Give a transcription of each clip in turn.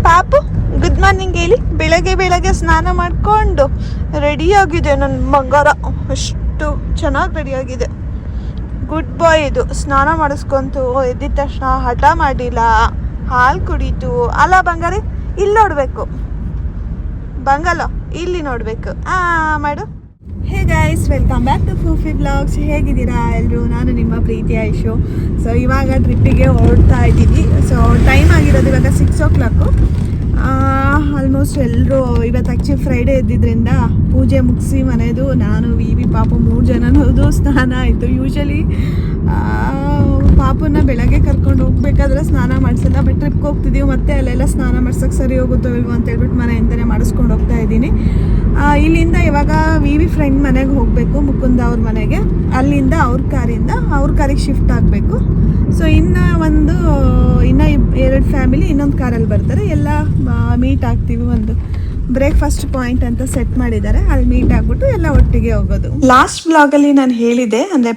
ಪಾಪು good morning ಹೇಳಿ. ಬೆಳಗ್ಗೆ ಬೆಳಗ್ಗೆ ಸ್ನಾನ ಮಾಡಿಕೊಂಡು ರೆಡಿಯಾಗಿದೆ ನನ್ನ ಬಂಗಾರ. ಎಷ್ಟು ಚೆನ್ನಾಗಿ ರೆಡಿಯಾಗಿದೆ. ಗುಡ್ ಬಾಯ್ ಇದು. ಸ್ನಾನ ಮಾಡಿಸ್ಕೊಂತು ಎದ್ದಿದ ತಕ್ಷಣ ಹಠ ಮಾಡಿಲ್ಲ, ಹಾಲು ಕುಡೀತು. ಅಲ್ಲ ಬಂಗಾರಿ, ಇಲ್ಲಿ ನೋಡಬೇಕು, ಬಂಗಲ್ಲ ಇಲ್ಲಿ ನೋಡಬೇಕು. ಮಾಡು. Hey guys, welcome back to ಫೂಫಿ ಬ್ಲಾಗ್ಸ್. ಹೇಗಿದ್ದೀರಾ ಎಲ್ಲರೂ? ನಾನು ನಿಮ್ಮ ಪ್ರೀತಿ ಐಶು. ಸೊ ಇವಾಗ ಟ್ರಿಪ್ಪಿಗೆ ಹೊರಡ್ತಾ ಇದ್ದೀವಿ. ಸೊ ಟೈಮ್ ಆಗಿರೋದು ಇವಾಗ 6 o'clock. ಆಲ್ಮೋಸ್ಟ್ ಎಲ್ಲರೂ ಇವತ್ತು ಆ್ಯಕ್ಚುಲಿ ಫ್ರೈಡೇ ಇದ್ದಿದ್ದರಿಂದ ಪೂಜೆ ಮುಗಿಸಿ ಮನೆಯದು ನಾನು ವಿ ಪಾಪು 3 ಜನನದು ಸ್ನಾನ ಆಯಿತು. ಯೂಶಲಿ ಪಾಪನ್ನ ಬೆಳಗ್ಗೆ ಕರ್ಕೊಂಡು ಹೋಗ್ಬೇಕಾದ್ರೆ ಸ್ನಾನ ಮಾಡಿಸಲ್ಲ, ಬಟ್ ಟ್ರಿಪ್ಗೆ ಹೋಗ್ತಿದ್ದೀವಿ ಮತ್ತೆ ಅಲ್ಲೆಲ್ಲ ಸ್ನಾನ ಮಾಡ್ಸೋಕ್ಕೆ ಸರಿ ಹೋಗುತ್ತೋ ಇಲ್ವೋ ಅಂತ ಹೇಳ್ಬಿಟ್ಟು ಮನೆಯಿಂದನೇ ಮಾಡಿಸ್ಕೊಂಡು ಹೋಗ್ತಾ ಇದ್ದೀನಿ. ಇಲ್ಲಿಂದ ಇವಾಗ ವಿ ಫ್ರೆಂಡ್ ಮನೆಗೆ ಹೋಗಬೇಕು, ಮುಕುಂದ ಅವ್ರ ಮನೆಗೆ. ಅಲ್ಲಿಂದ ಅವ್ರ ಕಾರಿಗೆ ಶಿಫ್ಟ್ ಆಗಬೇಕು. ಸೊ ಇನ್ನು 2 ಫ್ಯಾಮಿಲಿ ಇನ್ನೊಂದು ಕಾರಲ್ಲಿ ಬರ್ತಾರೆ. ಎಲ್ಲ ಮೀಟ್ ಆಗ್ತೀವಿ. ಒಂದು ಬ್ರೇಕ್ಫಾಸ್ಟ್ ಪಾಯಿಂಟ್ ಅಂತ ಸೆಟ್ ಮಾಡಿದ್ದಾರೆ, ಅಲ್ಲಿ ಮೀಟ್ ಆಗ್ಬಿಟ್ಟು ಎಲ್ಲ ಒಟ್ಟಿಗೆ ಹೋಗೋದು. ಲಾಸ್ಟ್ ಬ್ಲಾಗಲ್ಲಿ ನಾನು ಹೇಳಿದೆ, ಅಂದರೆ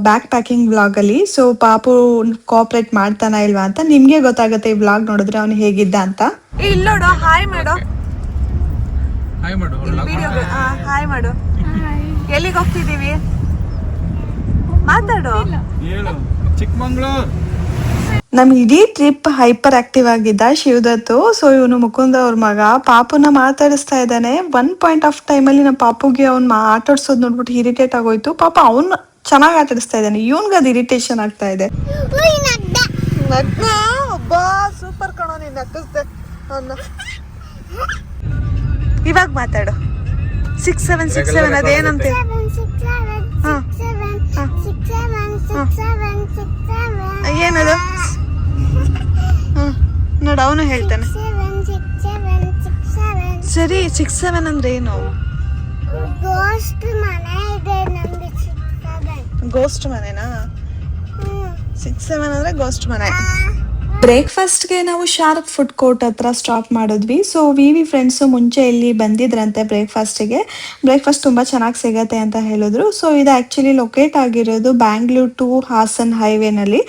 ಬ್ಯಾಕ್ ಪ್ಯಾಕಿಂಗ್ ಬ್ಲಾಗಲ್ಲಿ. ಸೊ ಪಾಪು ಕೋಆಪ್ರೇಟ್ ಮಾಡ್ತಾನ ಇಲ್ವಾ ಅಂತ ನಿಮಗೆ ಗೊತ್ತಾಗುತ್ತೆ ಈ ಬ್ಲಾಗ್ ನೋಡಿದ್ರೆ ಅವನು ಹೇಗಿದ್ದ ಅಂತ. ಇಲ್ಲಿ ನೋಡು, ಹಾಯ್ ಮಾಡು. ಹಾಯ್ ಮಾಡು. ಎಲ್ಲಿಗೆ ಹೋಗ್ತಿದ್ದೀವಿ? ಮಾತಾಡು. ಚಿಕ್ಕಮಂಗ್ಳೂರ್. ನಮ್ ಇಡೀ ಟ್ರಿಪ್ ಹೈಪರ್ ಆಕ್ಟಿವ್ ಆಗಿದ್ದ ಶಿವದತ್ತು. ಸೊ ಇವನು ಮುಕುಂದ ಅವ್ರ ಮಗ ಪಾಪುನ ಮಾತಾಡಿಸ್ತಾ ಇದ್ದಾನೆ. 1 ಪಾಯಿಂಟ್ ಆಫ್ ಟೈಮಲ್ಲಿ ನಮ್ಮ ಪಾಪುಗೆ ಅವ್ನು ಆಟಾಡ್ಸೋದು ನೋಡ್ಬಿಟ್ಟು ಇರಿಟೇಟ್ ಆಗೋಯ್ತು. ಪಾಪ ಅವ್ನು ಚೆನ್ನಾಗಿ ಆಟಾಡಿಸ್ತಾ ಇದ್ದಾನೆ, ಇವನ್ಗೆ ಅದು ಇರಿಟೇಷನ್ ಆಗ್ತಾ ಇದೆ. ಸೂಪರ್ ಕಣೋ, ನೀನ್ ನಕ್ಕಿಸ್ದೆ. ಇವಾಗ ಮಾತಾಡು. 6767 ಅದೇನಂತೆ? ಏನದು? ನೋಡು, ಅವನು ಹೇಳ್ತಾನೆ. ಸರಿ, 67 ಅಂದ್ರೆ ಏನು? ಗೋಸ್ಟ್ ಮನೆನಾ? 67 ಅಂದ್ರೆ ಗೋಸ್ಟ್ ಮನೆ. ಬ್ರೇಕ್ಫಾಸ್ಟ್ಗೆ ನಾವು ಶಾರ್ಪ್ ಫುಡ್ ಕೋರ್ಟ್ ಹತ್ರ ಸ್ಟಾಪ್ ಮಾಡಿದ್ವಿ. ಸೊ ವಿ ಫ್ರೆಂಡ್ಸು ಮುಂಚೆ ಇಲ್ಲಿ ಬಂದಿದ್ರಂತೆ ಬ್ರೇಕ್ಫಾಸ್ಟ್ ತುಂಬ ಚೆನ್ನಾಗಿ ಸಿಗತ್ತೆ ಅಂತ ಹೇಳಿದ್ರು. ಸೊ ಇದು ಆ್ಯಕ್ಚುಲಿ ಲೊಕೇಟ್ ಆಗಿರೋದು ಬ್ಯಾಂಗ್ಳೂರ್ ಟು ಹಾಸನ್ ಹೈವೇನಲ್ಲಿ.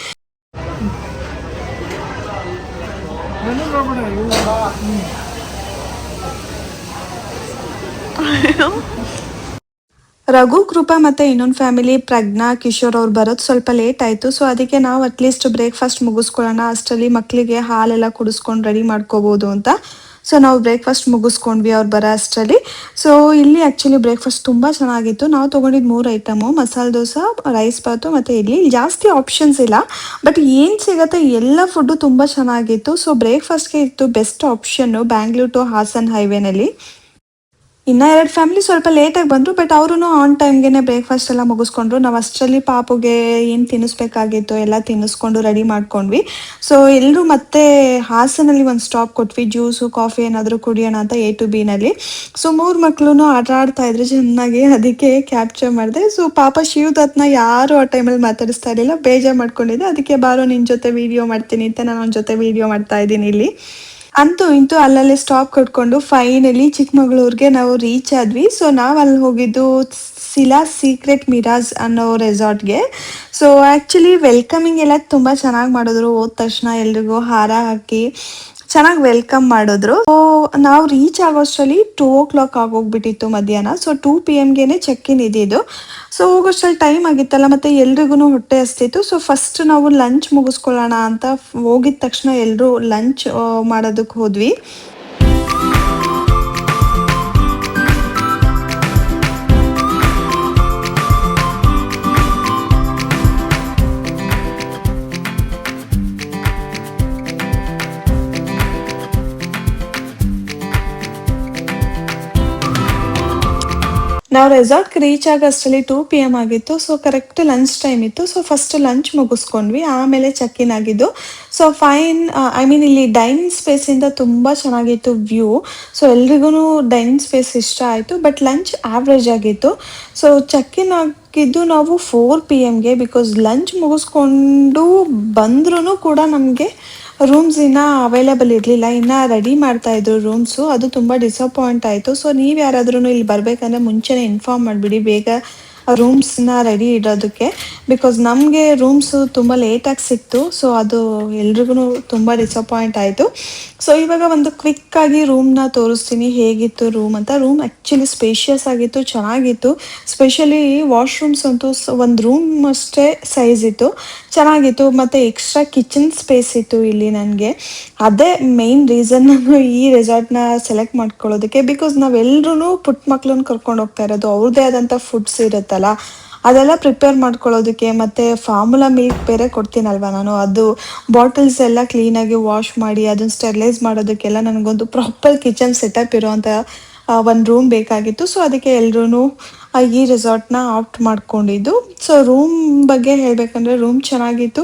ರಘು, ಕೃಪಾ ಮತ್ತು ಇನ್ನೊಂದು ಫ್ಯಾಮಿಲಿ ಪ್ರಜ್ಞಾ, ಕಿಶೋರ್ ಅವ್ರು ಬರೋದು ಸ್ವಲ್ಪ ಲೇಟ್ ಆಯಿತು. ಸೊ ಅದಕ್ಕೆ ನಾವು ಅಟ್ಲೀಸ್ಟ್ ಬ್ರೇಕ್ಫಾಸ್ಟ್ ಮುಗಿಸ್ಕೊಳ್ಳೋಣ, ಅಷ್ಟರಲ್ಲಿ ಮಕ್ಕಳಿಗೆ ಹಾಲೆಲ್ಲ ಕುಡಿಸ್ಕೊಂಡು ರೆಡಿ ಮಾಡ್ಕೋಬೋದು ಅಂತ. ಸೊ ನಾವು ಬ್ರೇಕ್ಫಾಸ್ಟ್ ಮುಗಿಸ್ಕೊಂಡ್ವಿ ಅವ್ರು ಬರೋ ಅಷ್ಟರಲ್ಲಿ. ಸೊ ಇಲ್ಲಿ ಆ್ಯಕ್ಚುಲಿ ಬ್ರೇಕ್ಫಾಸ್ಟ್ ತುಂಬ ಚೆನ್ನಾಗಿತ್ತು. ನಾವು ತೊಗೊಂಡಿದ್ದು 3 ಐಟಮು: ಮಸಾಲೆ ದೋಸೆ, ರೈಸ್ ಬಾತು ಮತ್ತು ಇಡ್ಲಿ. ಜಾಸ್ತಿ ಆಪ್ಷನ್ಸ್ ಇಲ್ಲ, ಬಟ್ ಏನು ಸಿಗುತ್ತೆ ಎಲ್ಲ ಫುಡ್ಡು ತುಂಬ ಚೆನ್ನಾಗಿತ್ತು. ಸೊ ಬ್ರೇಕ್ಫಾಸ್ಟ್ಗೆ ಇತ್ತು ಬೆಸ್ಟ್ ಆಪ್ಷನ್ನು ಬ್ಯಾಂಗ್ಳೂರ್ ಟು ಹಾಸನ್ ಹೈವೇನಲ್ಲಿ. ಇನ್ನು 2 ಫ್ಯಾಮಿಲಿ ಸ್ವಲ್ಪ ಲೇಟಾಗಿ ಬಂದರು, ಬಟ್ ಅವರು ಆನ್ ಟೈಮ್ಗೆ ಬ್ರೇಕ್ಫಾಸ್ಟ್ ಎಲ್ಲ ಮುಗಿಸ್ಕೊಂಡ್ರು. ನಾವು ಅಷ್ಟರಲ್ಲಿ ಪಾಪುಗೆ ಏನು ತಿನ್ನಿಸ್ಬೇಕಾಗಿತ್ತು ಎಲ್ಲ ತಿನ್ನಿಸ್ಕೊಂಡು ರೆಡಿ ಮಾಡ್ಕೊಂಡ್ವಿ. ಸೊ ಎಲ್ಲರೂ ಮತ್ತೆ ಹಾಸನಲ್ಲಿ ಒಂದು ಸ್ಟಾಪ್ ಕೊಟ್ವಿ, ಜ್ಯೂಸು ಕಾಫಿ ಏನಾದರೂ ಕುಡಿಯೋಣ ಅಂತ A to B ನಲ್ಲಿ. ಸೊ 3 ಮಕ್ಕಳು ಆಟ ಆಡ್ತಾ ಇದ್ರು ಚೆನ್ನಾಗಿ, ಅದಕ್ಕೆ ಕ್ಯಾಪ್ಚರ್ ಮಾಡಿದೆ. ಸೊ ಪಾಪ ಶಿವದತ್ನ ಯಾರು ಆ ಟೈಮಲ್ಲಿ ಮಾತಾಡಿಸ್ತಾ ಇರಲಿಲ್ಲ, ಬೇಜಾರು ಮಾಡ್ಕೊಂಡಿದ್ದೆ. ಅದಕ್ಕೆ ಬಾರೋ ನಿನ್ನ ಜೊತೆ ವೀಡಿಯೋ ಮಾಡ್ತೀನಿ ಅಂತ ನಾನು ಅವನ ಜೊತೆ ವೀಡಿಯೋ ಮಾಡ್ತಾ ಇದ್ದೀನಿ ಇಲ್ಲಿ. ಅಂತೂ ಇಂತೂ ಅಲ್ಲಲ್ಲಿ ಸ್ಟಾಪ್ ಕೊಟ್ಕೊಂಡು ಫೈನಲಿ ಚಿಕ್ಕಮಗಳೂರಿಗೆ ನಾವು ರೀಚ್ ಆದ್ವಿ. ಸೊ ನಾವು ಅಲ್ಲಿ ಹೋಗಿದ್ದು ಸಿಲಾ ಸೀಕ್ರೆಟ್ ಮಿರಾಜ್ ಅನ್ನೋ ರೆಸಾರ್ಟ್ಗೆ. ಸೊ ಆ್ಯಕ್ಚುಲಿ ವೆಲ್ಕಮಿಂಗ್ ಎಲ್ಲ ತುಂಬ ಚೆನ್ನಾಗಿ ಮಾಡಿದ್ರು. ಹೋದ ತಕ್ಷಣ ಎಲ್ರಿಗೂ ಹಾರ ಹಾಕಿ ಚೆನ್ನಾಗಿ ವೆಲ್ಕಮ್ ಮಾಡಿದ್ರು. ಸೊ ನಾವು ರೀಚ್ ಆಗೋಷ್ಟರಲ್ಲಿ 2 o'clock ಆಗೋಗ್ಬಿಟ್ಟಿತ್ತು ಮಧ್ಯಾಹ್ನ. ಸೊ 2 PM ಚೆಕ್ ಇನ್ ಇದ್ದಿದ್ದು. ಸೊ ಹೋಗೋಷ್ಟರಲ್ಲಿ ಟೈಮ್ ಆಗಿತ್ತಲ್ಲ, ಮತ್ತು ಎಲ್ರಿಗೂ ಹೊಟ್ಟೆ ಹಸ್ತಿತ್ತು. ಸೊ ಫಸ್ಟ್ ನಾವು ಲಂಚ್ ಮುಗಿಸ್ಕೊಳ್ಳೋಣ ಅಂತ ಹೋಗಿದ ತಕ್ಷಣ ಎಲ್ಲರೂ ಲಂಚ್ ಮಾಡೋದಕ್ಕೆ ಹೋದ್ವಿ. ನಾವು ರೆಸಾರ್ಟ್ಗೆ ರೀಚ್ ಆಗೋಷ್ಟರಲ್ಲಿ 2 PM ಆಗಿತ್ತು. ಸೊ ಕರೆಕ್ಟ್ ಲಂಚ್ ಟೈಮ್ ಇತ್ತು. ಸೊ ಫಸ್ಟ್ ಲಂಚ್ ಮುಗಿಸ್ಕೊಂಡ್ವಿ, ಆಮೇಲೆ ಚೆಕ್ ಇನ್ ಆಗಿದ್ದು. ಸೊ ಇಲ್ಲಿ ಡೈನಿಂಗ್ ಸ್ಪೇಸಿಂದ ತುಂಬ ಚೆನ್ನಾಗಿತ್ತು ವ್ಯೂ. ಸೊ ಎಲ್ರಿಗೂ ಡೈನಿಂಗ್ ಸ್ಪೇಸ್ ಇಷ್ಟ ಆಯಿತು, ಬಟ್ ಲಂಚ್ ಆವ್ರೇಜ್ ಆಗಿತ್ತು. ಸೊ ಚೆಕ್ ಇನ್ ಆಗಿದ್ದು ನಾವು 4 PM ಬಿಕಾಸ್ ಲಂಚ್ ಮುಗಿಸ್ಕೊಂಡು ಬಂದ್ರೂ ಕೂಡ ನಮಗೆ ರೂಮ್ಸ್ ಇನ್ನೂ ಅವೈಲೇಬಲ್ ಇರಲಿಲ್ಲ, ಇನ್ನೂ ರೆಡಿ ಮಾಡ್ತಾಯಿದ್ರು ರೂಮ್ಸು. ಅದು ತುಂಬ ಡಿಸಪಾಯಿಂಟ್ ಆಯಿತು. ಸೊ ನೀವು ಯಾರಾದ್ರೂ ಇಲ್ಲಿ ಬರಬೇಕಂದ್ರೆ ಮುಂಚೆನೇ ಇನ್ಫಾರ್ಮ್ ಮಾಡಿಬಿಡಿ, ಬೇಗ ರೂಮ್ಸ್ನ ರೆಡಿ ಇಡೋದಕ್ಕೆ. ಬಿಕಾಸ್ ನಮಗೆ ರೂಮ್ಸು ತುಂಬ ಲೇಟಾಗಿ ಸಿಕ್ತು, ಸೊ ಅದು ಎಲ್ರಿಗೂ ತುಂಬ ಡಿಸಪಾಯಿಂಟ್ ಆಯಿತು. ಸೊ ಇವಾಗ ಒಂದು ಕ್ವಿಕ್ಕಾಗಿ ರೂಮ್ನ ತೋರಿಸ್ತೀನಿ ಹೇಗಿತ್ತು ರೂಮ್ ಅಂತ. ರೂಮ್ ಆ್ಯಕ್ಚುಲಿ ಸ್ಪೇಷಿಯಸ್ ಆಗಿತ್ತು, ಚೆನ್ನಾಗಿತ್ತು. ಸ್ಪೆಷಲಿ ವಾಶ್ರೂಮ್ಸ್ ಅಂತೂ ಒಂದು ರೂಮ್ ಅಷ್ಟೇ ಸೈಜ್ ಇತ್ತು, ಚೆನ್ನಾಗಿತ್ತು. ಮತ್ತು ಎಕ್ಸ್ಟ್ರಾ ಕಿಚನ್ ಸ್ಪೇಸ್ ಇತ್ತು ಇಲ್ಲಿ ನನಗೆ. ಅದೇ ಮೇಯ್ನ್ ರೀಸನ್ ನಾನು ಈ ರೆಸಾರ್ಟ್ನ ಸೆಲೆಕ್ಟ್ ಮಾಡ್ಕೊಳ್ಳೋದಕ್ಕೆ. ಬಿಕಾಸ್ ನಾವೆಲ್ಲರೂ ಪುಟ್ಟ ಮಕ್ಳನ್ನ ಕರ್ಕೊಂಡು ಹೋಗ್ತಾ ಇರೋದು, ಅವ್ರದ್ದೇ ಆದಂಥ ಫುಡ್ಸ್ ಇರುತ್ತಲ್ಲ, ಅದೆಲ್ಲ ಪ್ರಿಪೇರ್ ಮಾಡ್ಕೊಳ್ಳೋದಕ್ಕೆ. ಮತ್ತು ಫಾರ್ಮುಲಾ ಮಿಲ್ಕ್ ಬೇರೆ ಕೊಡ್ತೀನಲ್ವ ನಾನು, ಅದು ಬಾಟಲ್ಸ್ ಎಲ್ಲ ಕ್ಲೀನಾಗಿ ವಾಶ್ ಮಾಡಿ ಅದನ್ನು ಸ್ಟೆರಿಲೈಸ್ ಮಾಡೋದಕ್ಕೆಲ್ಲ ನನಗೊಂದು ಪ್ರಾಪರ್ ಕಿಚನ್ ಸೆಟಪ್ ಇರೋವಂಥ ಒಂದು ರೂಮ್ ಬೇಕಾಗಿತ್ತು. ಸೊ ಅದಕ್ಕೆ ಎಲ್ಲರೂ ಈ ರೆಸಾರ್ಟ್ನ ಆಪ್ಟ್ ಮಾಡ್ಕೊಂಡಿದ್ದು. ಸೊ ರೂಮ್ ಬಗ್ಗೆ ಹೇಳಬೇಕಂದ್ರೆ ರೂಮ್ ಚೆನ್ನಾಗಿತ್ತು,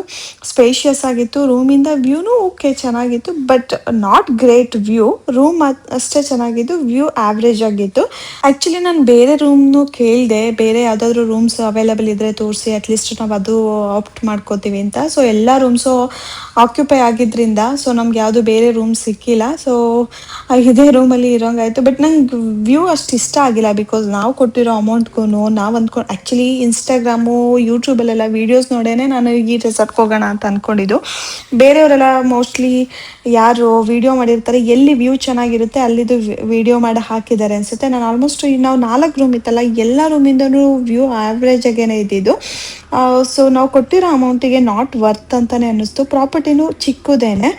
ಸ್ಪೇಷಿಯಸ್ ಆಗಿತ್ತು. ರೂಮಿಂದ ವ್ಯೂನೂ ಓಕೆ ಚೆನ್ನಾಗಿತ್ತು, but not great view. Room ಅಷ್ಟೇ ಚೆನ್ನಾಗಿತ್ತು, ವ್ಯೂ ಆವ್ರೇಜ್ ಆಗಿತ್ತು. ಆ್ಯಕ್ಚುಲಿ ನಾನು ಬೇರೆ ರೂಮ್ನು ಕೇಳಿದೆ, ಬೇರೆ ಯಾವುದಾದ್ರೂ ರೂಮ್ಸ್ ಅವೈಲೇಬಲ್ ಇದ್ದರೆ ತೋರಿಸಿ, ಅಟ್ಲೀಸ್ಟ್ ನಾವು ಅದು ಆಪ್ಟ್ ಮಾಡ್ಕೋತೀವಿ ಅಂತ. ಸೊ ಎಲ್ಲ ರೂಮ್ಸು ಆಕ್ಯುಪೈ ಆಗಿದ್ದರಿಂದ ಸೊ ನಮ್ಗೆ ಯಾವುದು ಬೇರೆ ರೂಮ್ ಸಿಕ್ಕಿಲ್ಲ. ಸೊ ಇದೇ ರೂಮಲ್ಲಿ ಇರೋಂಗಾಯಿತು. ಬಟ್ ನಂಗೆ ವ್ಯೂ ಅಷ್ಟು ಇಷ್ಟ ಆಗಿಲ್ಲ, ಬಿಕಾಸ್ ನಾವು ಕೊಟ್ಟಿರೋ ಅಮೌಂಟ್ಗೂ ನಾವು ಅಂದ್ಕೊಂಡು ಆ್ಯಕ್ಚುಲಿ ಇನ್ಸ್ಟಾಗ್ರಾಮು ಯೂಟ್ಯೂಬಲ್ಲೆಲ್ಲ ವೀಡಿಯೋಸ್ ನೋಡೇ ನಾನು ಈ ರೆಸಾರ್ಟ್ಗೆ ಹೋಗೋಣ ಅಂತ ಅಂದ್ಕೊಂಡಿದ್ದು. ಬೇರೆಯವರೆಲ್ಲ ಮೋಸ್ಟ್ಲಿ ಯಾರು ವಿಡಿಯೋ ಮಾಡಿರ್ತಾರೆ ಎಲ್ಲಿ ವ್ಯೂ ಚೆನ್ನಾಗಿರುತ್ತೆ ಅಲ್ಲಿದು ವಿಡಿಯೋ ಮಾಡಿ ಹಾಕಿದ್ದಾರೆ ಅನಿಸುತ್ತೆ. ನಾನು ಆಲ್ಮೋಸ್ಟ್ ನಾವು 4 ರೂಮ್ ಇತ್ತಲ್ಲ, ಎಲ್ಲ ರೂಮಿಂದನೂ ವ್ಯೂ ಆ್ಯಾವ್ರೇಜಾಗೇ ಇದ್ದಿದ್ದು. ಸೊ ನಾವು ಕೊಟ್ಟಿರೋ ಅಮೌಂಟಿಗೆ ನಾಟ್ ವರ್ತ್ ಅಂತಲೇ ಅನ್ನಿಸ್ತು. ಪ್ರಾಪರ್ಟಿನೂ ಚಿಕ್ಕದೇನೆ,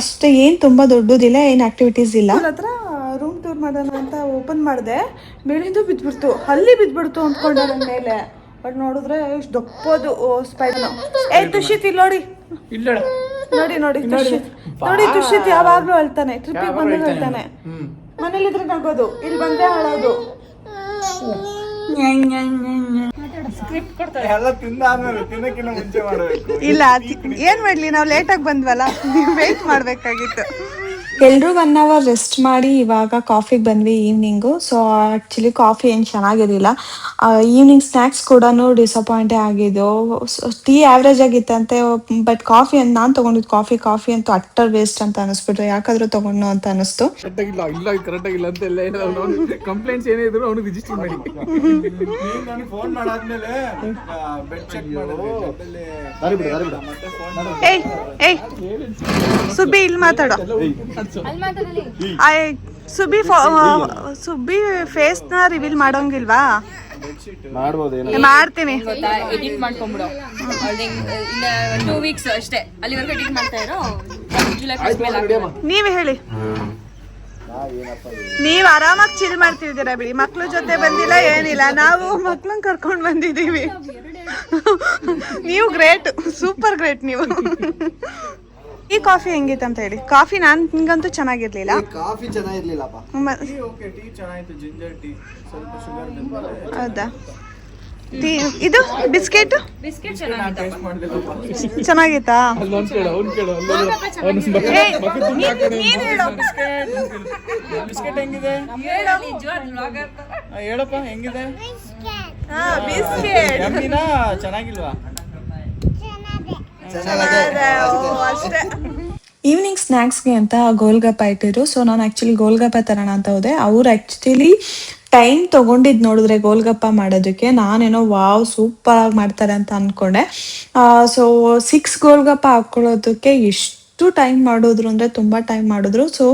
ಅಷ್ಟೇ ಏನು ತುಂಬ ದೊಡ್ಡದಿಲ್ಲ, ಏನು ಆ್ಯಕ್ಟಿವಿಟೀಸ್ ಇಲ್ಲ. ಹತ್ರ ರೂಮ್ ಟೂರ್ ಮಾಡೋಣ ಅಂತ ಓಪನ್ ಮಾಡಿದೆ, ಮೇಲಿಂದ ಬಿದ್ದುಬಿಡ್ತು, ಅಲ್ಲಿ ಬಿದ್ದುಬಿಡ್ತು ಅಂದ್ಕೊಂಡೆ ನನ್ನ ಮೇಲೆ. ಬಟ್ ನೋಡಿದ್ರೆ ಇಷ್ಟು ದಪ್ಪದು ಸ್ಪೈಡರ್. ತುಷಿತ್ ಇಲ್ಲಿ ನೋಡಿ, ನೋಡಿ ತುಷಿತ್ ನೋಡಿ, ತುಷಿತ್ ಯಾವಾಗ್ಲೂ ಹೇಳ್ತಾನೆ ಟ್ರಿಪ್ಪಿಗೆ ಬಂದಾಗ ಹೇಳ್ತಾನೆ, ಮನೇಲಿದ್ರೆ ನಗೋದು, ಇಲ್ಲಿ ಬಂದ್ರೆ ಹಾಳೋದು. ಇಲ್ಲ ಏನ್ ಮಾಡ್ಲಿ, ನಾವು ಲೇಟಾಗಿ ಬಂದ್ವಲ್ಲ, ವೇಟ್ ಮಾಡ್ಬೇಕಾಗಿತ್ತು. ಎಲ್ಲರೂ 1 hour ರೆಸ್ಟ್ ಮಾಡಿ ಇವಾಗ ಕಾಫಿಗೆ ಬಂದ್ವಿ ಈವ್ನಿಂಗು. ಸೊ ಆ್ಯಕ್ಚುಲಿ ಕಾಫಿ ಏನು ಚೆನ್ನಾಗಿರಲಿಲ್ಲ. ಈವ್ನಿಂಗ್ ಸ್ನ್ಯಾಕ್ಸ್ ಕೂಡ ಡಿಸಪಾಯಿಂಟೇ ಆಗಿದ್ದು. ಟೀ ಆ್ಯಾವ್ರೇಜ್ ಆಗಿತ್ತಂತೆ, ಬಟ್ ಕಾಫಿ ಅಂತ ನಾನು ತೊಗೊಂಡಿದ್ದು ಕಾಫಿ ಅಂತೂ ಅಟ್ಟರ್ ವೇಸ್ಟ್ ಅಂತ ಅನಿಸ್ಬಿಟ್ರು. ಯಾಕಾದರೂ ತೊಗೊಂಡು ಅಂತ ಅನಿಸ್ತು. ಕರೆಕ್ಟಾಗಿಲ್ಲ ಅಂತ ಕಂಪ್ಲೇಂಟ್ಸ್ ಏನೇ ಇದ್ರು ಅವ್ನಿಗೆ ರಿಜಿಸ್ಟರ್ ಮಾಡಿ. ಫೋನ್ ಮಾಡಾದ್ಮೇಲೆ ಏಯ್ ಸುಬ್ಬಿ ಇಲ್ಲಿ ಮಾತಾಡೋ. ಸುಬ್ಬಿ ಫೇಸ್ನ ರಿವೀಲ್ ಮಾಡೋಂಗಿಲ್ವಾ? ಮಾಡ್ತೀನಿ, ಎಡಿಟ್ ಮಾಡ್ಕೊಂಡ್ಬಿಡು. 2 weeks ಅಷ್ಟೇ, ಅಲ್ಲಿವರೆಗೂ ಎಡಿಟ್ ಮಾಡ್ತಾ ಇರೋ. ನೀವೇ ಹೇಳಿ, ನೀವು ಆರಾಮಾಗಿ ಚಿಲ್ ಮಾಡ್ತಿದ್ದೀರಾ ಬಿಡಿ. ಮಕ್ಳ ಜೊತೆ ಬಂದಿಲ್ಲ ಏನಿಲ್ಲ, ನಾವು ಮಕ್ಳನ್ನ ಕರ್ಕೊಂಡು ಬಂದಿದ್ದೀವಿ. ನೀವು ಗ್ರೇಟ್, ಸೂಪರ್ ಗ್ರೇಟ್ ನೀವು. ಈ ಕಾಫಿ ಹೆಂಗಿತ್ತು ಅಂತ ಹೇಳಿ. ಕಾಫಿ ನಿಂಗಂತೂ ಚೆನ್ನಾಗಿರ್ಲಿಲ್ಲ. ಕಾಫಿ ಚೆನ್ನಾಗಿರ್ಲಿಲ್ಲಪ್ಪ. ಹೌದಾ? ಇದು ಬಿಸ್ಕೆಟ್ ಚೆನ್ನಾಗಿತ್ತಾ? ಹೇಳಪ್ಪ ಹೆಂಗಿದೆ ಚೆನ್ನಾಗಿಲ್ವಾ? ಈವ್ನಿಂಗ್ ಸ್ನ್ಯಾಕ್ಸ್ಗೆ ಅಂತ ಗೋಲ್ಗಪ್ಪ ಇಟ್ಟಿದ್ರು. ಸೊ ನಾನು ಆ್ಯಕ್ಚುಲಿ ಗೋಲ್ಗಪ್ಪ ತರೋಣ ಅಂತ ಹೋದೆ. ಅವ್ರು ಆ್ಯಕ್ಚುಲಿ ಟೈಮ್ ತೊಗೊಂಡಿದ್ದು ನೋಡಿದ್ರೆ ಗೋಲ್ಗಪ್ಪ ಮಾಡೋದಕ್ಕೆ, ನಾನೇನೋ ವಾವ್ ಸೂಪರಾಗಿ ಮಾಡ್ತಾರೆ ಅಂತ ಅಂದ್ಕೊಂಡೆ. ಸೊ 6 ಗೋಲ್ಗಪ್ಪ ಹಾಕ್ಕೊಳ್ಳೋದಕ್ಕೆ ಎಷ್ಟು ಟೈಮ್ ಮಾಡಿದ್ರು ಅಂದರೆ ತುಂಬ ಟೈಮ್ ಮಾಡಿದ್ರು. ಸೊ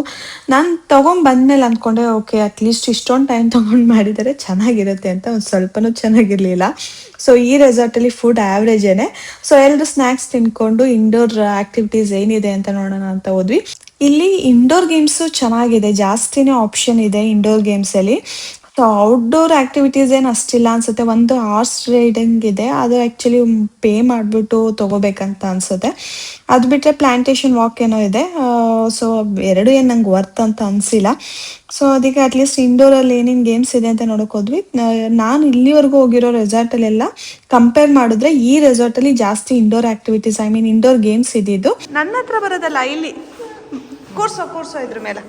ನಾನು ತೊಗೊಂಡ್ಬಂದ್ಮೇಲೆ ಅಂದ್ಕೊಂಡೆ ಓಕೆ ಅಟ್ಲೀಸ್ಟ್ ಇಷ್ಟೊಂದು ಟೈಮ್ ತೊಗೊಂಡು ಮಾಡಿದರೆ ಚೆನ್ನಾಗಿರುತ್ತೆ ಅಂತ. ಒಂದು ಸ್ವಲ್ಪನೂ ಚೆನ್ನಾಗಿರಲಿಲ್ಲ. ಸೊ ಈ ರೆಸಾರ್ಟಲ್ಲಿ ಫುಡ್ ಆ್ಯಾವ್ರೇಜೇನೆ. ಸೊ ಎಲ್ಲರೂ ಸ್ನ್ಯಾಕ್ಸ್ ತಿನ್ಕೊಂಡು ಇಂಡೋರ್ ಆ್ಯಕ್ಟಿವಿಟೀಸ್ ಏನಿದೆ ಅಂತ ನೋಡೋಣ ಅಂತ ಹೋದ್ವಿ. ಇಲ್ಲಿ ಇಂಡೋರ್ ಗೇಮ್ಸು ಚೆನ್ನಾಗಿದೆ, ಜಾಸ್ತಿನೇ ಆಪ್ಷನ್ ಇದೆ ಇಂಡೋರ್ ಗೇಮ್ಸಲ್ಲಿ. ಸೊ ಔಟ್ಡೋರ್ ಆ್ಯಕ್ಟಿವಿಟೀಸ್ ಏನು ಅಷ್ಟಿಲ್ಲ ಅನಿಸುತ್ತೆ. ಒಂದು ಹಾರ್ಸ್ ರೈಡಿಂಗ್ ಇದೆ, ಅದು ಆ್ಯಕ್ಚುಲಿ ಪೇ ಮಾಡಿಬಿಟ್ಟು ತೊಗೋಬೇಕಂತ ಅನಿಸುತ್ತೆ. ಅದು ಬಿಟ್ಟರೆ ಪ್ಲ್ಯಾಂಟೇಷನ್ ವಾಕ್ ಏನೋ ಇದೆ. ಸೊ ಎರಡು ಏನು ನಂಗೆ ವರ್ತ್ ಅಂತ ಅನಿಸಿಲ್ಲ. ಸೊ ಅದಕ್ಕೆ ಅಟ್ಲೀಸ್ಟ್ ಇಂಡೋರಲ್ಲಿ ಏನೇನು ಗೇಮ್ಸ್ ಇದೆ ಅಂತ ನೋಡೋಕೆ ಹೋದ್ವಿ. ನಾನು ಇಲ್ಲಿವರೆಗೂ ಹೋಗಿರೋ ರೆಸಾರ್ಟಲ್ಲೆಲ್ಲ ಕಂಪೇರ್ ಮಾಡಿದ್ರೆ ಈ ರೆಸಾರ್ಟಲ್ಲಿ ಜಾಸ್ತಿ ಇಂಡೋರ್ ಆ್ಯಕ್ಟಿವಿಟೀಸ್ ಇಂಡೋರ್ ಗೇಮ್ಸ್ ಇದ್ದಿದ್ದು. ನನ್ನ ಹತ್ರ ಬರೋದಲ್ಲ, ಇಲ್ಲಿ ಕೂರ್ಸೋ ಇದ್ರ ಮೇಲೆ.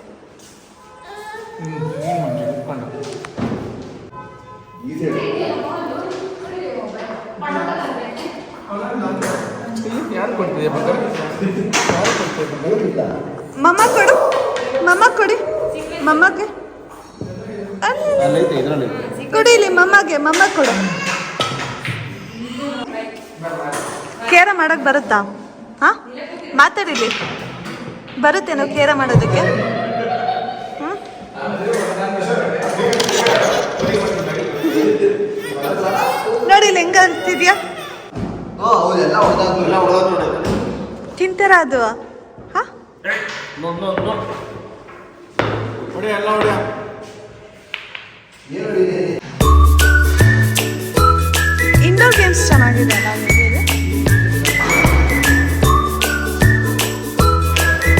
ಮಮ್ಮ ಕೊಡಿ ಮಮ್ಮಗೆ ಕೊಡಿ, ಇಲ್ಲಿ ಮಮ್ಮ ಕೊಡು. ಕೇರ ಮಾಡಕ್ ಬರುತ್ತಾ? ಹಾ, ಮಾತಾಡಿಲಿ. ಬರುತ್ತೇನೋ ಕೇರ ಮಾಡೋದಕ್ಕೆ? ನೋಡಿ ಇಲ್ಲಿ ಹೆಂಗ ಅಂತಿದ್ಯಾ? ತಿಂತಾರ ಅದು? ಹಾ, ಇಂಡೋರ್ ಗೇಮ್ಸ್ ಚೆನ್ನಾಗಿದೆ ಅಲ್ಲ ನಿಮಗೆ?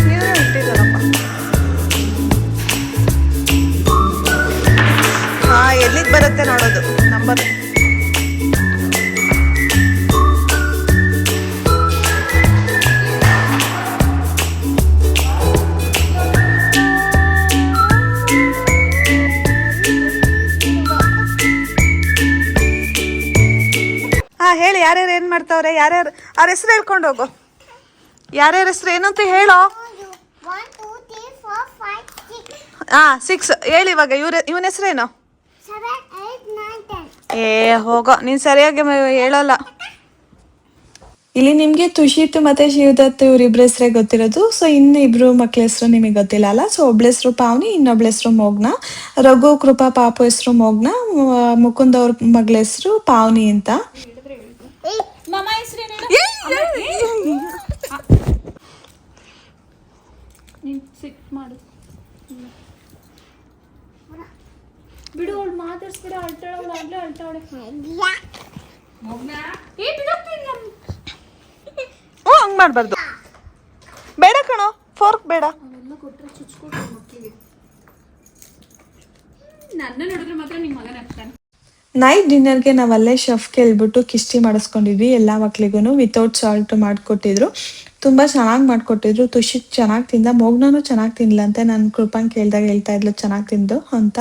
ನೀವೇ ಇಟ್ಟಿದ್ದಾರಪ್ಪ. ಹಾ, ಎಲ್ಲಿಗೆ ಬರುತ್ತೆ ನೋಡೋದು ನಂಬರ್. ಹೇಳಿ, ಯಾರ್ಯಾರು ಏನು ಮಾಡ್ತಾವ್ರೆ? ಯಾರ್ಯಾರು ಅವ್ರ ಹೆಸರು ಹೇಳ್ಕೊಂಡು ಹೋಗು. ಯಾರ್ಯಾರ ಹೆಸರು ಏನಂತ ಹೇಳೋ. 1 2 3 4 5 6 ಹಾ, 6 ಹೇಳಿ. ಇವಾಗ ಇವನ ಹೆಸರೇನು? 7 8 9 10. ಹೋಗೋ, ನೀನು ಸರಿಯಾಗಿ ಹೇಳಲ್ಲ. ಇಲ್ಲಿ ನಿಮಗೆ ತುಷಿತ್ ಮತ್ತೆ ಶಿವದತ್ ಇವರಿಬ್ಬರ ಹೆಸರೇ ಗೊತ್ತಿರೋದು. ಸೊ ಇನ್ನು ಇಬ್ರು ಮಕ್ಳ ಹೆಸರು ನಿಮಗೆ ಗೊತ್ತಿಲ್ಲ ಅಲ್ಲ. ಸೊ ಒಬ್ಳ ಹೆಸರು ಪಾವನಿ, ಇನ್ನೊಬ್ಳ ಹೆಸರು ಮೋಗ್ನ. ರಘು, ಕೃಪಾ, ಪಾಪು ಹೆಸರು ಮೋಗ್ನ. ಮುಕುಂದ್ ಅವ್ರ ಮಗಳ ಹೆಸರು ಪಾವನಿ ಅಂತ. ಮಮ್ಮ ಹೆಸರೇನು? ಮಾಡು ಬಿಡು, ಅವಳು ಮಾತಾಡ್ಸ್ಬಿಡ. ಅಳ್ತಾಳೆ ಅವಳು, ಆಗ್ಲೇ ಅಳ್ತಾವಳೆ. ಹಂಗ್ ಮಾಡ್ಬಾರ್ದು. ಬೇಡ ಕಣೋ, ಫೋರ್ಕ್ ಬೇಡ. ಅವೆಲ್ಲ ಕೊಟ್ಟರೆ ಚುಚ್ಕೊಡ್ತಾರೆ ಮಕ್ಕಳಿಗೆ. ನನ್ನ ನೋಡಿದ್ರೆ ಮಾತ್ರ ನಿಮ್ಮ ಮಗನ ಆಗ್ತಾನೆ. ನೈಟ್ ಡಿನ್ನರ್ಗೆ ನಾವಲ್ಲೇ ಶೆಫ್ ಕೇಳ್ಬಿಟ್ಟು ಕಿಷ್ಟಿ ಮಾಡಿಸ್ಕೊಂಡಿದ್ವಿ ಎಲ್ಲ ಮಕ್ಳಿಗೂ. ವಿತೌಟ್ ಸಾಲ್ಟ್ ಮಾಡಿಕೊಟ್ಟಿದ್ರು. ತುಂಬ ಚೆನ್ನಾಗಿ ಮಾಡಿಕೊಟ್ಟಿದ್ರು. ತುಷಿತ್ ಚೆನ್ನಾಗಿ ತಿಂದ, ಮೋಗ್ನೂ ಚೆನ್ನಾಗಿ ತಿನ್ಲಂತೆ. ನಾನು ಕೃಪಾನ್ ಕೇಳಿದಾಗ ಹೇಳ್ತಾ ಇದ್ಲು ಚೆನ್ನಾಗಿ ತಿಂದು ಅಂತ.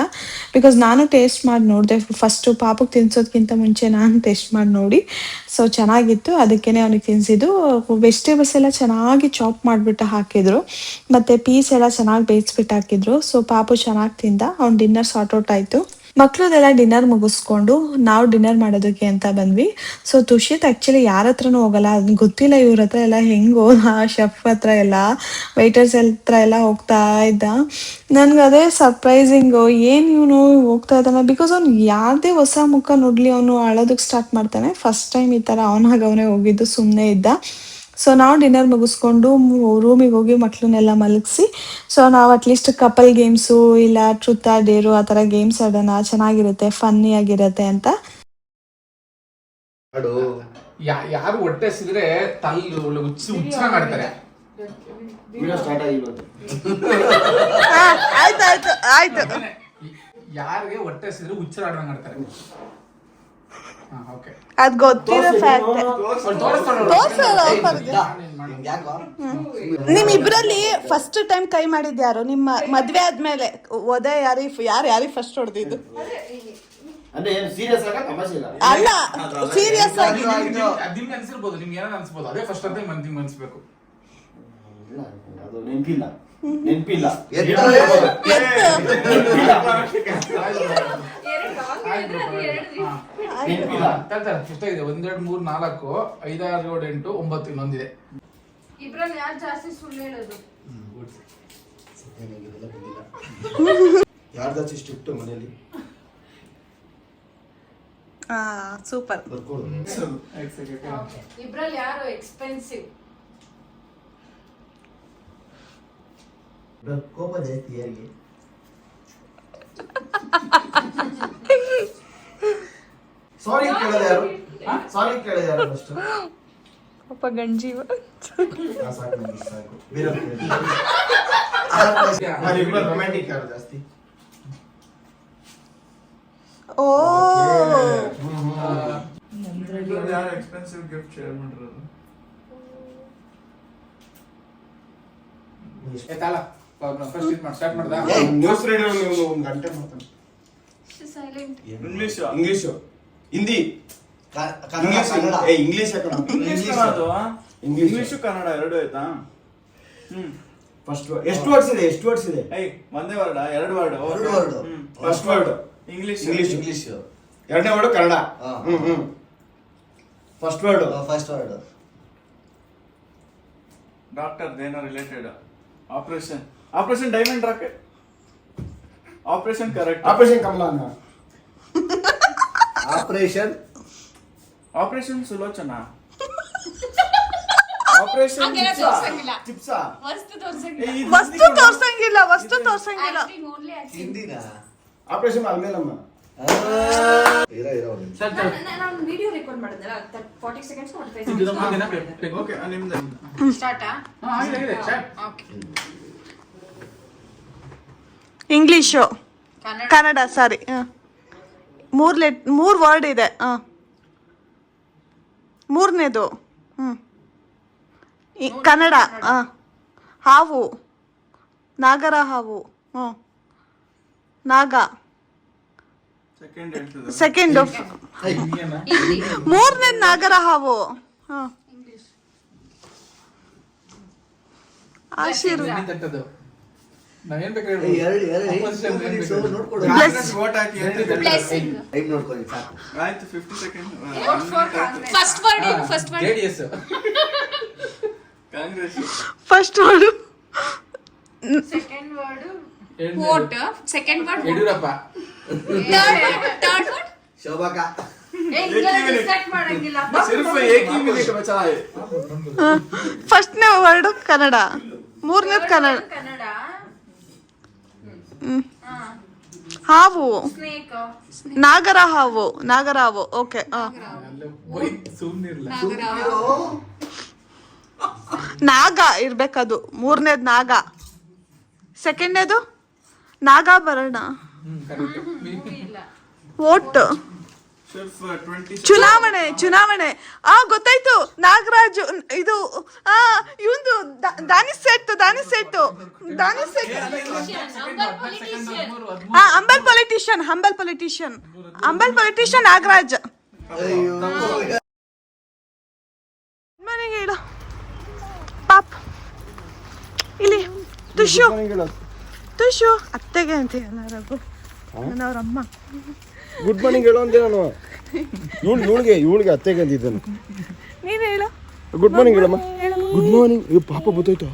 ಬಿಕಾಸ್ ನಾನು ಟೇಸ್ಟ್ ಮಾಡಿ ನೋಡಿದೆ ಫಸ್ಟು. ಪಾಪಕ್ಕೆ ತಿನ್ಸೋದಕ್ಕಿಂತ ಮುಂಚೆ ನಾನು ಟೇಸ್ಟ್ ಮಾಡಿ ನೋಡಿ. ಸೊ ಚೆನ್ನಾಗಿತ್ತು, ಅದಕ್ಕೇ ಅವನಿಗೆ ತಿನ್ನಿಸಿದ್ದು. ವೆಜಿಟೇಬಲ್ಸ್ ಎಲ್ಲ ಚೆನ್ನಾಗಿ ಚಾಪ್ ಮಾಡಿಬಿಟ್ಟು ಹಾಕಿದ್ರು, ಮತ್ತು ಪೀಸ್ ಎಲ್ಲ ಚೆನ್ನಾಗಿ ಬೇಯಿಸ್ಬಿಟ್ಟು ಹಾಕಿದ್ರು. ಸೊ ಪಾಪು ಚೆನ್ನಾಗಿ ತಿಂದ, ಅವ್ನು ಡಿನ್ನರ್ ಸಾರ್ಟ್ ಔಟ್ ಆಯಿತು. ಮಕ್ಳದೆಲ್ಲ ಡಿನ್ನರ್ ಮುಗಿಸ್ಕೊಂಡು ನಾವು ಡಿನ್ನರ್ ಮಾಡೋದಕ್ಕೆ ಅಂತ ಬಂದ್ವಿ. ಸೊ ತುಷಿತ್ ಆ್ಯಕ್ಚುಲಿ ಯಾರ ಹತ್ರನೂ ಹೋಗಲ್ಲ, ಅದು ಗೊತ್ತಿಲ್ಲ ಇವ್ರ ಹತ್ರ ಎಲ್ಲ ಹೆಂಗೆ ಹೋದ. ಶೆಫ್ ಹತ್ರ ಎಲ್ಲ, ವೈಟರ್ಸ್ ಹತ್ರ ಎಲ್ಲ ಹೋಗ್ತಾ ಇದ್ದ. ನನ್ಗೆ ಅದೇ ಸರ್ಪ್ರೈಸಿಂಗು, ಏನು ಇವನು ಹೋಗ್ತಾ ಇದ್ದಾನೆ. ಬಿಕಾಸ್ ಅವ್ನು ಯಾವುದೇ ಹೊಸ ಮುಖ ನೋಡಲಿ ಅವನು ಅಳೋದಕ್ಕೆ ಸ್ಟಾರ್ಟ್ ಮಾಡ್ತಾನೆ. ಫಸ್ಟ್ ಟೈಮ್ ಈ ಥರ ಅವನೇ ಹೋಗಿದ್ದು, ಸುಮ್ಮನೆ ಇದ್ದ. ಸೊ ನಾವು ಡಿನ್ನರ್ ಮುಗಿಸ್ಕೊಂಡು ರೂಮಿಗೆ ಹೋಗಿ ಮಕ್ಳನ್ನೆಲ್ಲ ಮಲಗಿಸಿ, ಸೊ ನಾವು ಅಟ್ಲೀಸ್ಟ್ ಕಪಲ್ ಗೇಮ್ಸು ಇಲ್ಲ ಟ್ರುತ್ ಆರ್ ಡೇರು ಆ ಥರ ಗೇಮ್ಸ್ ಆಡೋಣ, ಚೆನ್ನಾಗಿರುತ್ತೆ, ಫನ್ನಿ ಆಗಿರುತ್ತೆ ಅಂತ. ಯಾರು ಹೊಟ್ಟೆ ಸಿದ್ರೆ ಹುಚ್ಚ ಮಾಡ್ತಾರೆ. ಆಯ್ತು. ಯಾರಿಗೆ ಹೊಟ್ಟೆ ಸಿದ್ರೆ ಹುಚ್ಚರ ಆಡ ಮಾಡ್ತಾರೆ. ಅದ್ ಗೊತ್ತಿರೋ ಫ್ಯಾಕ್ಟ್. ನಿಮ್ಮಿಬ್ರಲ್ಲಿ ಫಸ್ಟ್ ಟೈಮ್ ಕೈ ಮಾಡಿದ್ ಯಾರು? ನಿಮ್ಮ ಮದ್ವೆ ಆದ್ಮೇಲೆ ಒದೆ ಯಾರು ಫಸ್ಟ್ ಹೊಡೆದಿದ್ದು? ಅಲ್ಲ, ಸೀರಿಯಸ್ ಆಗಿ ನಿಮ್ಗೆ ಅನ್ಸಿರ್ಬೋದು, ನಿಮ್ಗೆ ಏನಾದ್ರು ಅನ್ಸ್ಬೋದು. ಅದೇ ಫಸ್ಟ್ ಅಂತ ನಿಮ್ಗೆ ಅನ್ಸ್ಬೇಕು. ನೆನ್ಪಿಲ್ಲ. ಎಷ್ಟಾಗಿದೆ? 1 2 3 4 5 6 7 8 9 ಇನ್ನೊಂದಿದೆ. ಇಬ್ರಲ್ಲಿ ಯಾರು ಜಾಸ್ತಿ ಸುಳ್ಳು ಹೇಳೋದು? ಯಾರ್ದಾಚೆ ಸ್ಟ್ರಿಕ್ಟ್ ಮನೆಯಲ್ಲಿ? ಸೂಪರ್. ಇಬ್ರಲ್ಲಿ ಯಾರು ಎಕ್ಸ್ಪೆನ್ಸಿವ್? ಕೋಪ ಜಾಸ್ತಿ ಯಾರಿಗೆ? ಸಾರಿ ಕೇಳೋದು ಯಾರು? ಸಾರಿ ಕೇಳೋದು ಯಾರು ಫಸ್ಟ್? ಪಾಪ ಗಂಜೀವ. ಸಾಕು. ಬೇರೆ ರೊಮ್ಯಾಂಟಿಕ್ ಯಾರು ಜಾಸ್ತಿ? ಓ, ಯಾರು ಎಕ್ಸ್ಪೆನ್ಸಿವ್ ಗಿಫ್ಟ್ ಶೇರ್ ಮಾಡಿರೋದು? ಸ್ಟಾರ್ಟ್ ಮಾಡ್ದ. ನ್ಯೂಸ್ ರೇಡಿಯೋ ನೀವು 1 ಗಂಟೆ ಮಾತಾಡಿ. Silent. English Hindi English English Kannada ಎರಡು ಆಯ್ತಾ? ಫಸ್ಟ್ ಎಷ್ಟು ವರ್ಡ್ಸ್ ಇದೆ? ಒಂದೇ ವರ್ಡ್, ಎರಡು ವರ್ಡ್. First word English. ಎರಡನೇ word Kannada. First word first word doctor ಏನೋ related. Operation diamond rocket. Operation correct. Operation Kamala. Operation Sulochana. Operation ಚಿಪ್ಸಾ. ವಸ್ತು ತೋರ್ಸಂಗಿಲ್ಲ ಹಿಂದಿನ ಆಪರೇಷನ್ ಅಲ್ಮೇಲಮ್ಮ. ನಾನು ವಿಡಿಯೋ ರೆಕಾರ್ಡ್ ಮಾಡಿದ್ನಲ್ಲ 40 ಸೆಕೆಂಡ್ಸ್ 45 ಓಕೆ ನಿಮ್ದು ಸ್ಟಾರ್ಟಾ ಇಂಗ್ಲಿಷು ಕನ್ನಡ ಸಾರಿ ಮೂರು ವರ್ಡ್ ಇದೆ ಮೂರನೇದು ಕನ್ನಡ ಹಾವು ನಾಗರ ಹಾವು ನಾಗ ಸೆಕೆಂಡ್ ಮೂರನೇದು ನಾಗರ ಹಾವು ಆಶೀರ್ ನಾವೇನ್ ಬೇಕಾದ್ರೆ ವೋಟ್ ಹಾಕಿ ಬ್ಲೆಸ್ಸಿಂಗ್ ಆಯ್ತು 50 second. First word JDS. Congress. First word second word vote second word Yediyurappa. Third word ಶೋಭಾಕ. ಡಿಸೈಡ್ ಮಾಡಂಗಿಲ್ಲ ಸಿರ್ಫ್ ಏಕ್ ही मिनट बचा है. ಫಸ್ಟ್ನೇ ವರ್ಡ್ ಕನ್ನಡ ಮೂರನೇದು ಕನ್ನಡ ಹಾವು ಸ್ನೇಕ್ ನಾಗರ ಹಾವು ಓಕೆ ಸುಮ್ನಿರ್ಲ. ನಾಗ ಇರ್ಬೇಕದು ಮೂರನೇದು ನಾಗ ಸೆಕೆಂಡ್ನೇದು ನಾಗಾಭರಣ ವೋಟ್ ಸಿರ್ಫ್ 20 ಚುನಾವಣೆ ಗೊತ್ತಾಯ್ತು ನಾಗರಾಜು ಇದು ಇವಂದು ದಾನಿಸ್ ಸೆಟ್ಟು ಹಂಬಲ್ ಪೊಲಿಟಿಷಿಯನ್ ನಾಗರಾಜ್ ಮನೆಗೆ ಹೇಳು ಪಾಪ್ ಇಲ್ಲಿ ತುಷು ಅತ್ತೆಗೆ ಅಂತ ರಘು ನನ್ನವ್ರಮ್ಮ ಗುಡ್ ಮಾರ್ನಿಂಗ್ ಹೇಳೋ ಅಂದೆ ನಾನು. ಇವಳಿಗೆ ಅತ್ತೆಗೆ ಅಂದಿದ್ದಾನೆ. ನೀನು ಹೇಳು ಗುಡ್ ಮಾರ್ನಿಂಗ್ ಹೇಳಮ್ಮ. Good morning. ಪಾಪ ಗೊತ್ತಾಯ್ತು.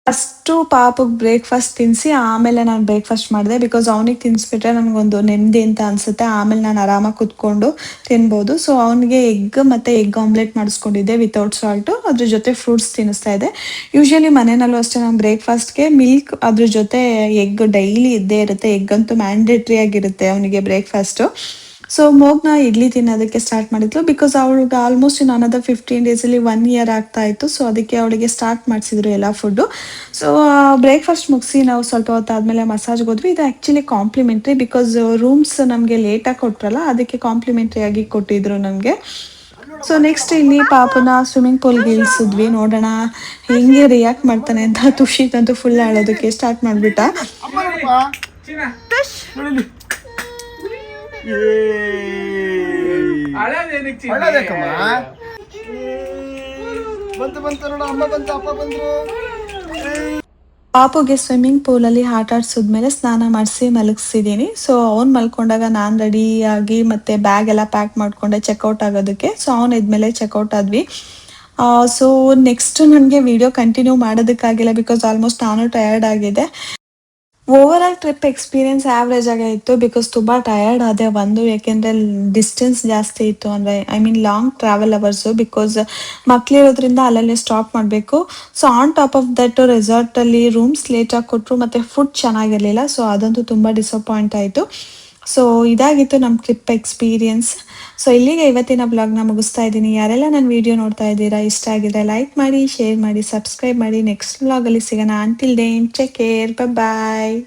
ಫಸ್ಟು ಪಾಪಗೆ ಬ್ರೇಕ್ಫಾಸ್ಟ್ ತಿನ್ನಿಸಿ ಆಮೇಲೆ ನಾನು ಬ್ರೇಕ್ಫಾಸ್ಟ್ ಮಾಡಿದೆ ಬಿಕಾಸ್ ಅವನಿಗೆ ತಿನ್ನಿಸ್ಬಿಟ್ರೆ ನನಗೊಂದು ನೆಮ್ಮದಿ ಅಂತ ಅನಿಸುತ್ತೆ. ಆಮೇಲೆ ನಾನು ಆರಾಮಾಗಿ ಕುತ್ಕೊಂಡು ತಿನ್ಬೋದು. ಸೊ ಅವನಿಗೆ ಎಗ್ ಆಮ್ಲೆಟ್ ಮಾಡಿಸ್ಕೊಂಡಿದ್ದೆ ವಿತೌಟ್ ಸಾಲ್ಟು. ಅದ್ರ ಜೊತೆ ಫ್ರೂಟ್ಸ್ ತಿನ್ನಿಸ್ತಾ ಇದೆ. ಯೂಶ್ವಲಿ ಮನೆಯಲ್ಲೂ ಅಷ್ಟೇ ನಾನು ಬ್ರೇಕ್ಫಾಸ್ಟ್ಗೆ ಮಿಲ್ಕ್ ಅದ್ರ ಜೊತೆ ಎಗ್ ಡೈಲಿ ಇದ್ದೇ ಇರುತ್ತೆ. ಎಗ್ ಅಂತೂ ಮ್ಯಾಂಡೇಟ್ರಿ ಆಗಿರುತ್ತೆ ಅವನಿಗೆ ಬ್ರೇಕ್ಫಾಸ್ಟು. ಸೊ ಮೋಗ್ನ ಇಡ್ಲಿ ತಿನ್ನೋದಕ್ಕೆ ಸ್ಟಾರ್ಟ್ ಮಾಡಿದ್ಲು ಬಿಕಾಸ್ ಅವಳಿಗೆ ಆಲ್ಮೋಸ್ಟ್ ಇನ್ ಅನದರ್ 15 ಡೇಸಲ್ಲಿ 1 ಇಯರ್ ಆಗ್ತಾ ಇತ್ತು. ಸೊ ಅದಕ್ಕೆ ಅವಳಿಗೆ ಸ್ಟಾರ್ಟ್ ಮಾಡಿಸಿದ್ರು ಎಲ್ಲ ಫುಡ್ಡು. ಸೊ ಬ್ರೇಕ್ಫಾಸ್ಟ್ ಮುಗಿಸಿ ನಾವು ಸ್ವಲ್ಪ ಹೊತ್ತಾದಮೇಲೆ ಮಸಾಜ್ಗೆ ಹೋದ್ವಿ. ಇದು ಆ್ಯಕ್ಚುಲಿ ಕಾಂಪ್ಲಿಮೆಂಟ್ರಿ ಬಿಕಾಸ್ ರೂಮ್ಸ್ ನಮಗೆ ಲೇಟಾಗಿ ಕೊಟ್ರಲ್ಲ, ಅದಕ್ಕೆ ಕಾಂಪ್ಲಿಮೆಂಟ್ರಿ ಆಗಿ ಕೊಟ್ಟಿದ್ರು ನನಗೆ. ಸೊ ನೆಕ್ಸ್ಟ್ ಇಲ್ಲಿ ಪಾಪನ ಸ್ವಿಮ್ಮಿಂಗ್ ಪೂಲ್ಗೆ ಇಳಿಸಿದ್ವಿ. ನೋಡೋಣ ಹೆಂಗೆ ರಿಯಾಕ್ಟ್ ಮಾಡ್ತಾನೆ ಅಂತ. ತುಷಿತಂತೂ ಫುಲ್ ಆಳೋದಕ್ಕೆ ಸ್ಟಾರ್ಟ್ ಮಾಡಿಬಿಟ್ಟ. ಪಾಪುಗೆ ಸ್ವಿಮ್ಮಿಂಗ್ ಪೂಲಲ್ಲಿ ಆಟ ಆಡ್ಸಿದ್ಮೇಲೆ ಸ್ನಾನ ಮಾಡಿಸಿ ಮಲಗಿಸಿದ್ದೀನಿ. ಸೊ ಅವ್ನು ಮಲ್ಕೊಂಡಾಗ ನಾನು ರೆಡಿಯಾಗಿ ಮತ್ತೆ ಬ್ಯಾಗ್ ಎಲ್ಲ ಪ್ಯಾಕ್ ಮಾಡಿಕೊಂಡೆ ಚೆಕ್ಔಟ್ ಆಗೋದಕ್ಕೆ. ಸೊ ಅವ್ನು ಇದ್ಮೇಲೆ ಚೆಕ್ಔಟ್ ಆದ್ವಿ. ಸೊ ನೆಕ್ಸ್ಟ್ ನನಗೆ ವಿಡಿಯೋ ಕಂಟಿನ್ಯೂ ಮಾಡೋದಕ್ಕಾಗಿಲ್ಲ ಬಿಕಾಸ್ ಆಲ್ಮೋಸ್ಟ್ ನಾನು ಟಯರ್ಡ್ ಆಗಿದೆ. Over all trip experience average ಆಗೇ ಇತ್ತು ಬಿಕಾಸ್ ತುಂಬ ಟಯರ್ಡ್ ಆದೆ. ಯಾಕೆಂದರೆ ಡಿಸ್ಟೆನ್ಸ್ ಜಾಸ್ತಿ ಇತ್ತು, ಅಂದರೆ ಲಾಂಗ್ ಟ್ರಾವೆಲ್ ಅವರ್ಸು ಬಿಕಾಸ್ ಮಕ್ಕಳಿರೋದ್ರಿಂದ ಅಲ್ಲಲ್ಲೇ ಸ್ಟಾಪ್ ಮಾಡಬೇಕು. So on top of that ರೆಸಾರ್ಟಲ್ಲಿ ರೂಮ್ಸ್ ಲೇಟಾಗಿ ಕೊಟ್ಟರು ಮತ್ತು ಫುಡ್ ಚೆನ್ನಾಗಿರಲಿಲ್ಲ. ಸೊ ಅದಂತೂ ತುಂಬ ಡಿಸಪಾಯಿಂಟ್ ಆಯಿತು. ಸೊ ಇದಾಗಿತ್ತು ನಮ್ಮ ಟ್ರಿಪ್ ಎಕ್ಸ್ಪೀರಿಯನ್ಸ್. ಸೊ ಇಲ್ಲಿಗೆ ಇವತ್ತಿನ ಬ್ಲಾಗ್ನ ಮುಗಿಸ್ತಾ ಇದ್ದೀನಿ. ಯಾರೆಲ್ಲ ನನ್ನ ವಿಡಿಯೋ ನೋಡ್ತಾ ಇದ್ದೀರಾ, ಇಷ್ಟ ಆಗಿದ್ರೆ ಲೈಕ್ ಮಾಡಿ, ಶೇರ್ ಮಾಡಿ, ಸಬ್ಸ್ಕ್ರೈಬ್ ಮಾಡಿ. ನೆಕ್ಸ್ಟ್ ಬ್ಲಾಗಲ್ಲಿ ಸಿಗೋಣ. ಅಂಟಿಲ್ ದೆನ್ ಟೇಕ್ ಕೇರ್, ಬಾಯ್.